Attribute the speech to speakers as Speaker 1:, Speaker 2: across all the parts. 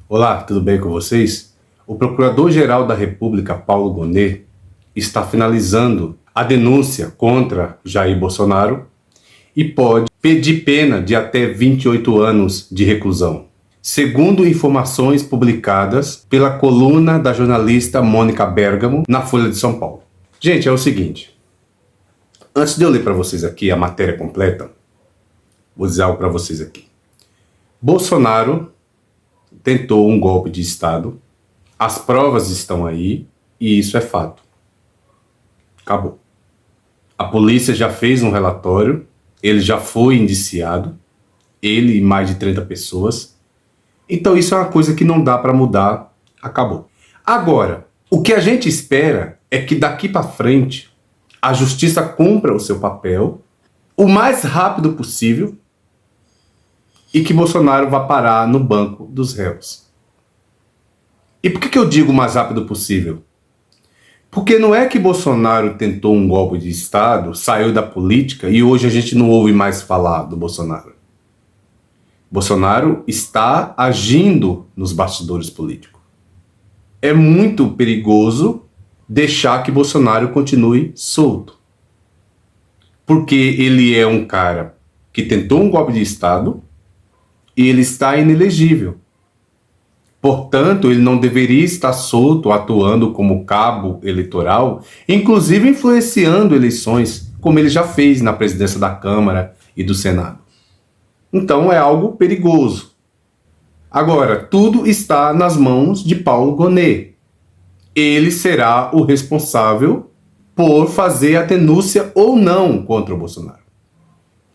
Speaker 1: Olá, tudo bem com vocês? O Procurador-Geral da República, Paulo Gonet, está finalizando a denúncia contra Jair Bolsonaro e pode pedir pena de até 28 anos de reclusão, segundo informações publicadas pela coluna da jornalista Mônica Bergamo na Folha de São Paulo. Gente, é o seguinte, antes de eu ler para vocês aqui a matéria completa, vou dizer algo para vocês aqui. Bolsonaro tentou um golpe de Estado, as provas estão aí e isso é fato. Acabou. A polícia já fez um relatório, ele já foi indiciado, ele e mais de 30 pessoas. Então isso é uma coisa que não dá para mudar, acabou. Agora, o que a gente espera é que daqui para frente a justiça cumpra o seu papel o mais rápido possível e que Bolsonaro vá parar no banco dos réus. E por que eu digo o mais rápido possível? Porque não é que Bolsonaro tentou um golpe de Estado, saiu da política e hoje a gente não ouve mais falar do Bolsonaro. Bolsonaro está agindo nos bastidores políticos. É muito perigoso deixar que Bolsonaro continue solto. Porque ele é um cara que tentou um golpe de Estado e ele está inelegível. Portanto, ele não deveria estar solto, atuando como cabo eleitoral, inclusive influenciando eleições, como ele já fez na presidência da Câmara e do Senado. Então é algo perigoso. Agora, tudo está nas mãos de Paulo Gonet. Ele será o responsável por fazer a denúncia ou não contra o Bolsonaro.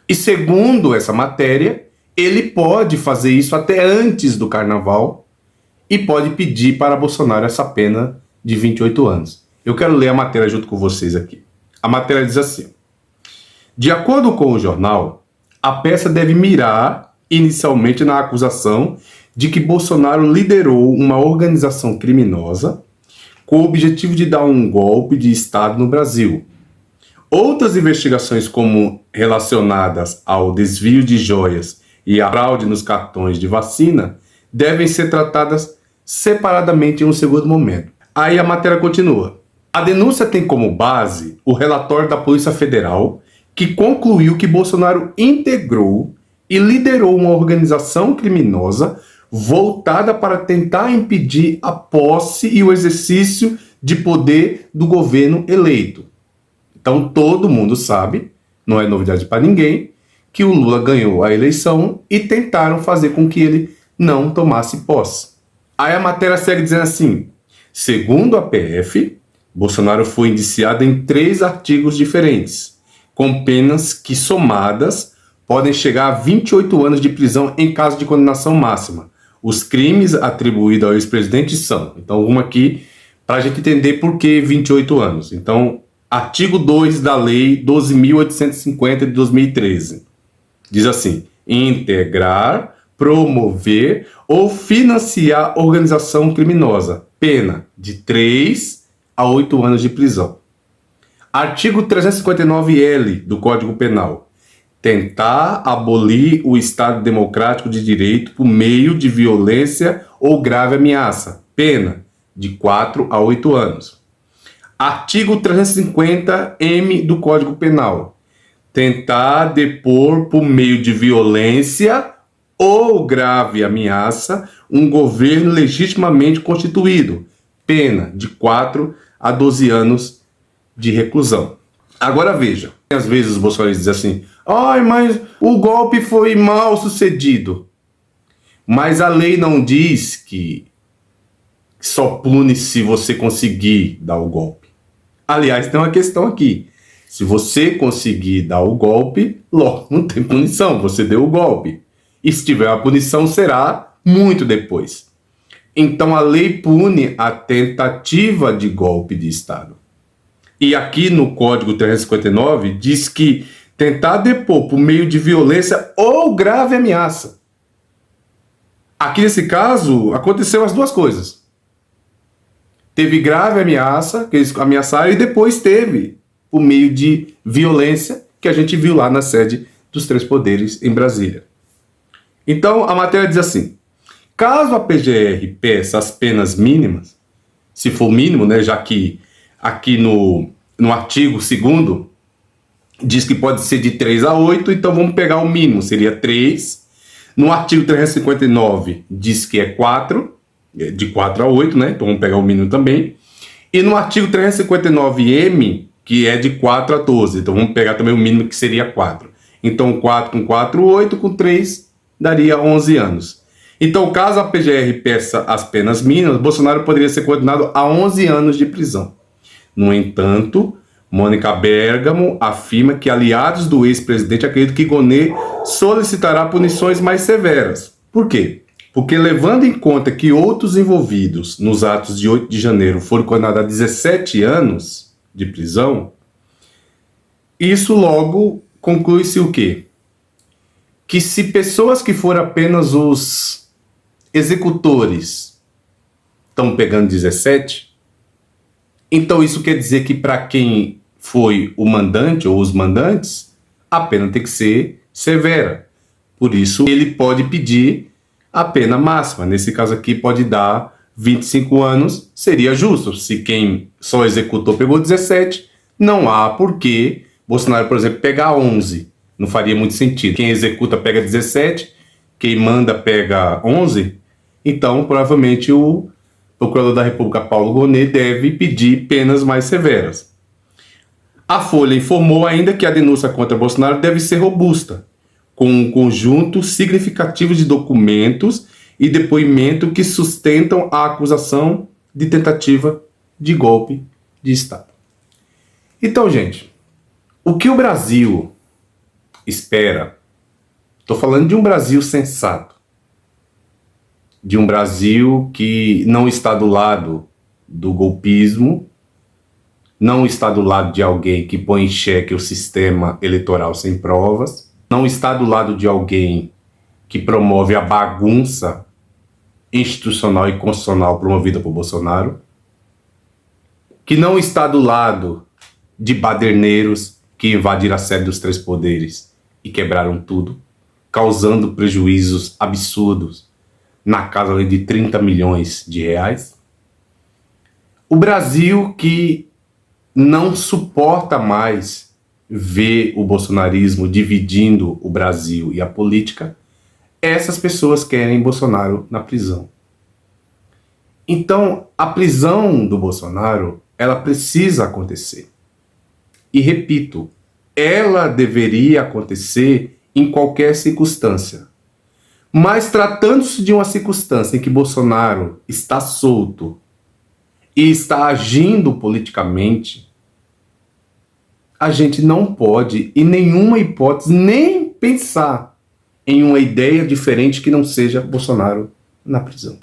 Speaker 1: E segundo essa matéria, ele pode fazer isso até antes do carnaval e pode pedir para Bolsonaro essa pena de 28 anos. Eu quero ler a matéria junto com vocês aqui. A matéria diz assim: de acordo com o jornal, a peça deve mirar inicialmente na acusação de que Bolsonaro liderou uma organização criminosa com o objetivo de dar um golpe de Estado no Brasil. Outras investigações, como relacionadas ao desvio de joias e a fraude nos cartões de vacina, devem ser tratadas separadamente em um segundo momento. Aí a matéria continua. A denúncia tem como base o relatório da Polícia Federal, que concluiu que Bolsonaro integrou e liderou uma organização criminosa voltada para tentar impedir a posse e o exercício de poder do governo eleito. Então todo mundo sabe, não é novidade para ninguém, que o Lula ganhou a eleição e tentaram fazer com que ele não tomasse posse. Aí a matéria segue dizendo assim: segundo a PF, Bolsonaro foi indiciado em 3 artigos diferentes, com penas que somadas podem chegar a 28 anos de prisão em caso de condenação máxima. Os crimes atribuídos ao ex-presidente são, então vamos aqui para a gente entender por que 28 anos. Então, artigo 2 da Lei 12.850 de 2013. Diz assim: integrar, promover ou financiar organização criminosa. Pena de 3 a 8 anos de prisão. Artigo 359-L do Código Penal. Tentar abolir o Estado Democrático de Direito por meio de violência ou grave ameaça. Pena de 4 a 8 anos. Artigo 350-M do Código Penal. Tentar depor por meio de violência ou grave ameaça um governo legitimamente constituído. Pena de 4 a 12 anos de reclusão. Agora veja, às vezes os bolsonaristas dizem assim: ai, mas o golpe foi mal sucedido. Mas a lei não diz que só pune se você conseguir dar o golpe. Aliás, tem uma questão aqui. Se você conseguir dar o golpe, logo não tem punição, você deu o golpe. E se tiver uma punição, será muito depois. Então a lei pune a tentativa de golpe de Estado. E aqui no Código 359 diz que tentar depor por meio de violência ou grave ameaça. Aqui nesse caso, aconteceu as duas coisas. Teve grave ameaça, que eles ameaçaram, e depois teve por meio de violência, que a gente viu lá na sede dos 3 poderes em Brasília. Então, a matéria diz assim: Caso a PGR peça as penas mínimas, se for mínimo, né, já que aqui no artigo 2º diz que pode ser de 3 a 8, então vamos pegar o mínimo, seria 3. No artigo 359 diz que é 4, de 4 a 8, né? Então vamos pegar o mínimo também. E no artigo 359-M, que é de 4 a 12, então vamos pegar também o mínimo, que seria 4. Então 4 com 4, 8, com 3 daria 11 anos. Então, caso a PGR peça as penas mínimas, Bolsonaro poderia ser condenado a 11 anos de prisão. No entanto, Mônica Bergamo afirma que aliados do ex-presidente acreditam que Gonê solicitará punições mais severas. Por quê? Porque, levando em conta que outros envolvidos nos atos de 8 de janeiro foram condenados a 17 anos de prisão, isso logo conclui-se o quê? Que se pessoas que foram apenas os executores estão pegando 17, então isso quer dizer que para quem foi o mandante ou os mandantes, a pena tem que ser severa. Por isso, ele pode pedir a pena máxima. Nesse caso aqui, pode dar 25 anos, seria justo. Se quem só executou pegou 17, não há por que Bolsonaro, por exemplo, pegar 11. Não faria muito sentido. Quem executa pega 17, quem manda pega 11. Então, provavelmente, o procurador da República, Paulo Gonê, deve pedir penas mais severas. A Folha informou ainda que a denúncia contra Bolsonaro deve ser robusta, com um conjunto significativo de documentos e depoimento que sustentam a acusação de tentativa de golpe de Estado. Então, gente, o que o Brasil espera, estou falando de um Brasil sensato, de um Brasil que não está do lado do golpismo, não está do lado de alguém que põe em xeque o sistema eleitoral sem provas, não está do lado de alguém que promove a bagunça institucional e constitucional promovida por Bolsonaro, que não está do lado de baderneiros que invadiram a sede dos 3 poderes e quebraram tudo, causando prejuízos absurdos na casa de 30 milhões de reais. O Brasil que não suporta mais ver o bolsonarismo dividindo o Brasil e a política, essas pessoas querem Bolsonaro na prisão. Então, a prisão do Bolsonaro, ela precisa acontecer. E repito, ela deveria acontecer em qualquer circunstância. Mas tratando-se de uma circunstância em que Bolsonaro está solto e está agindo politicamente, a gente não pode, em nenhuma hipótese, nem pensar em uma ideia diferente que não seja Bolsonaro na prisão.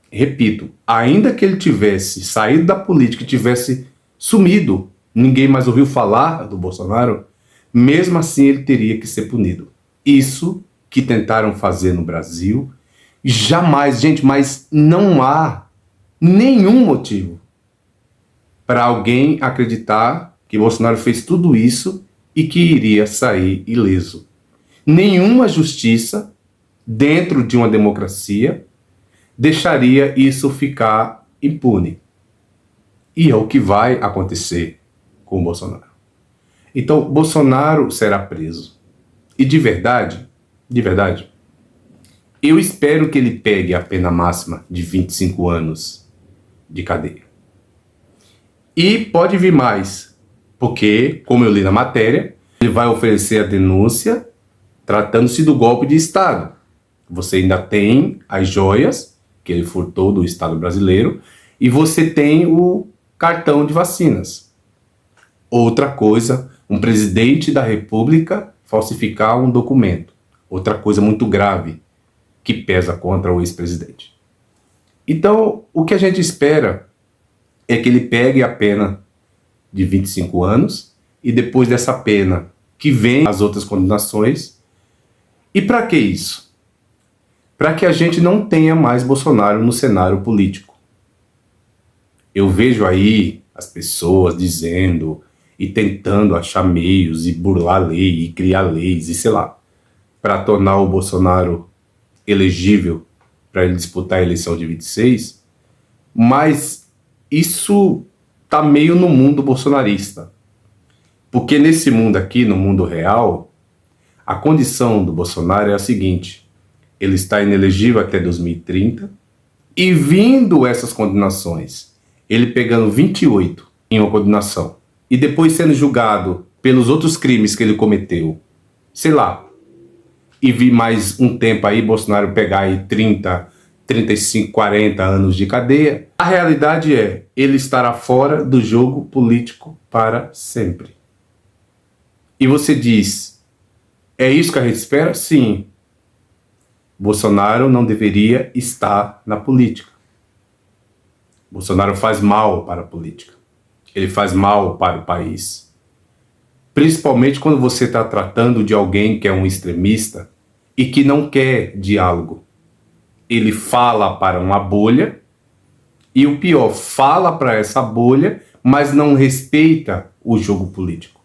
Speaker 1: Repito, ainda que ele tivesse saído da política e tivesse sumido, ninguém mais ouviu falar do Bolsonaro, mesmo assim ele teria que ser punido. Isso que tentaram fazer no Brasil, jamais, gente, mas não há nenhum motivo para alguém acreditar que Bolsonaro fez tudo isso e que iria sair ileso. Nenhuma justiça, dentro de uma democracia, deixaria isso ficar impune. E é o que vai acontecer com o Bolsonaro. Então, Bolsonaro será preso. E de verdade, eu espero que ele pegue a pena máxima de 25 anos de cadeia. E pode vir mais, porque, como eu li na matéria, ele vai oferecer a denúncia tratando-se do golpe de Estado. Você ainda tem as joias que ele furtou do Estado brasileiro e você tem o cartão de vacinas. Outra coisa, um presidente da República falsificar um documento. Outra coisa muito grave que pesa contra o ex-presidente. Então, o que a gente espera é que ele pegue a pena de 25 anos e depois dessa pena que vem as outras condenações. E para que isso? Para que a gente não tenha mais Bolsonaro no cenário político. Eu vejo aí as pessoas dizendo e tentando achar meios e burlar a lei e criar leis e sei lá, para tornar o Bolsonaro elegível para ele disputar a eleição de 26, mas isso tá meio no mundo bolsonarista. Porque nesse mundo aqui, no mundo real, a condição do Bolsonaro é a seguinte: ele está inelegível até 2030, e vindo essas condenações, ele pegando 28 em uma condenação, e depois sendo julgado pelos outros crimes que ele cometeu, sei lá, e vi mais um tempo aí, Bolsonaro pegar aí 30, 35, 40 anos de cadeia, a realidade é, ele estará fora do jogo político para sempre. E você diz, é isso que a gente espera? Sim. Bolsonaro não deveria estar na política. Bolsonaro faz mal para a política. Ele faz mal para o país. Principalmente quando você está tratando de alguém que é um extremista e que não quer diálogo. Ele fala para uma bolha e o pior, fala para essa bolha, mas não respeita o jogo político.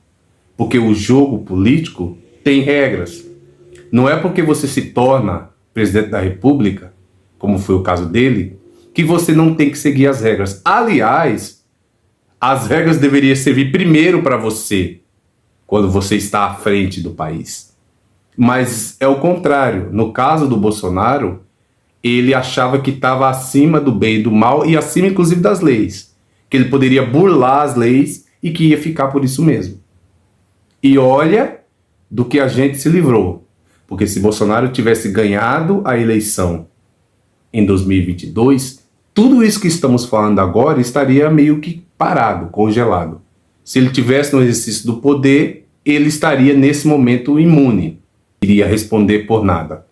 Speaker 1: Porque o jogo político tem regras. Não é porque você se torna presidente da República, como foi o caso dele, que você não tem que seguir as regras. Aliás, as regras deveriam servir primeiro para você, quando você está à frente do país. Mas é o contrário. No caso do Bolsonaro, ele achava que estava acima do bem e do mal e acima, inclusive, das leis. Que ele poderia burlar as leis e que ia ficar por isso mesmo. E olha do que a gente se livrou. Porque se Bolsonaro tivesse ganhado a eleição em 2022, tudo isso que estamos falando agora estaria meio que parado, congelado. Se ele tivesse no exercício do poder, ele estaria nesse momento imune. Iria responder por nada.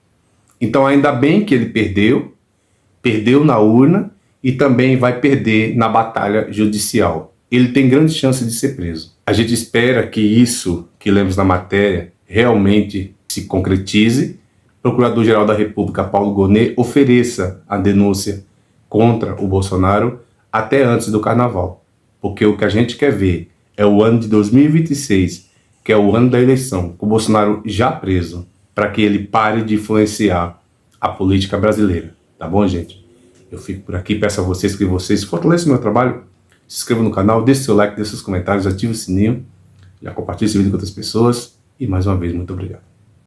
Speaker 1: Então ainda bem que ele perdeu na urna e também vai perder na batalha judicial. Ele tem grande chance de ser preso. A gente espera que isso que lemos na matéria realmente se concretize. O Procurador-Geral da República, Paulo Gonet, ofereça a denúncia contra o Bolsonaro até antes do Carnaval. Porque o que a gente quer ver é o ano de 2026, que é o ano da eleição, com o Bolsonaro já preso, para que ele pare de influenciar a política brasileira. Tá bom, gente? Eu fico por aqui, peço a vocês que vocês fortaleçam o meu trabalho, se inscrevam no canal, deixe seu like, deixe seus comentários, ative o sininho, já compartilhe esse vídeo com outras pessoas e mais uma vez, muito obrigado.